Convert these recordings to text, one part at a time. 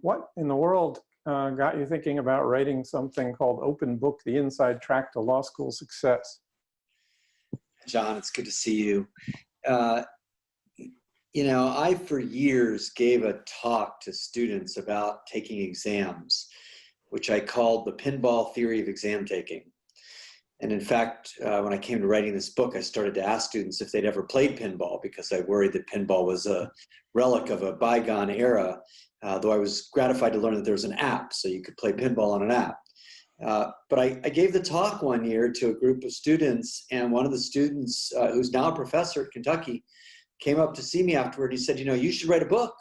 What in the world got you thinking about writing something called Open Book, the Inside Track to Law School Success? John, it's good to see you. I, for years, gave a talk to students about taking exams, which I called the pinball theory of exam taking. And in fact, when I came to writing this book, I started to ask students if they'd ever played pinball, because I worried that pinball was a relic of a bygone era, though I was gratified to learn that there was an app, so you could play pinball on an app. But I gave the talk one year to a group of students, and one of the students, who's now a professor at Kentucky, came up to see me afterward. He said, you should write a book.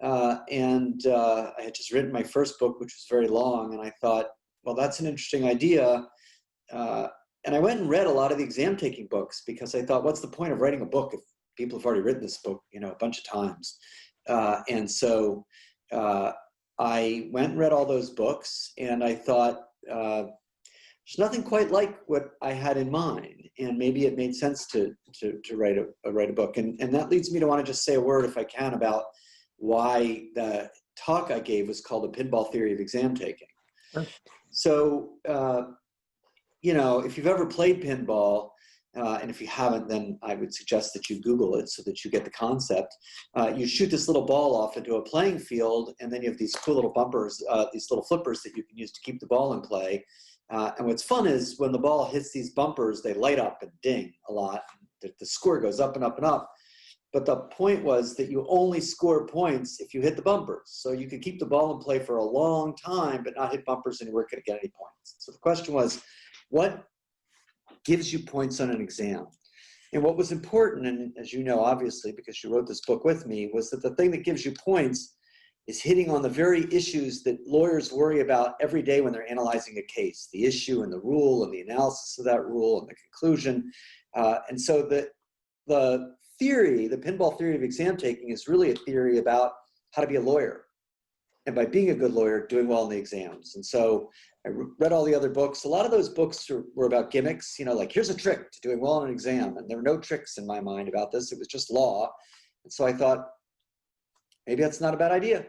I had just written my first book, which was very long, and I thought, well, that's an interesting idea. And I went and read a lot of the exam taking books, because I thought, what's the point of writing a book if people have already written this book, a bunch of times? So I went and read all those books, and I thought, there's nothing quite like what I had in mind, and maybe it made sense to write a book. And that leads me to want to just say a word, if I can, about why the talk I gave was called The Pinball Theory of Exam Taking. Sure. So, if you've ever played pinball, and if you haven't, then I would suggest that you Google it so that you get the concept. You shoot this little ball off into a playing field, and then you have these cool little bumpers, these little flippers that you can use to keep the ball in play. And what's fun is when the ball hits these bumpers, they light up and ding a lot. The score goes up and up and up. But the point was that you only score points if you hit the bumpers. So you could keep the ball in play for a long time, but not hit bumpers, and you weren't going to get any points. So the question was, what gives you points on an exam? And what was important, and as you know, obviously, because you wrote this book with me, was that the thing that gives you points is hitting on the very issues that lawyers worry about every day when they're analyzing a case, the issue and the rule and the analysis of that rule and the conclusion. And so the theory, the pinball theory of exam taking, is really a theory about how to be a lawyer. And by being a good lawyer, doing well in the exams. And so I read all the other books. A lot of those books were about gimmicks, like here's a trick to doing well on an exam. And there were no tricks in my mind about this. It was just law. And so I thought, maybe that's not a bad idea.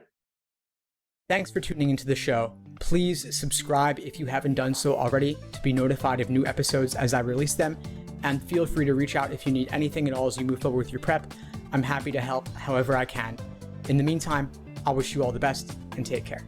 Thanks for tuning into the show. Please subscribe if you haven't done so already to be notified of new episodes as I release them. And feel free to reach out if you need anything at all as you move forward with your prep. I'm happy to help however I can. In the meantime, I wish you all the best and take care.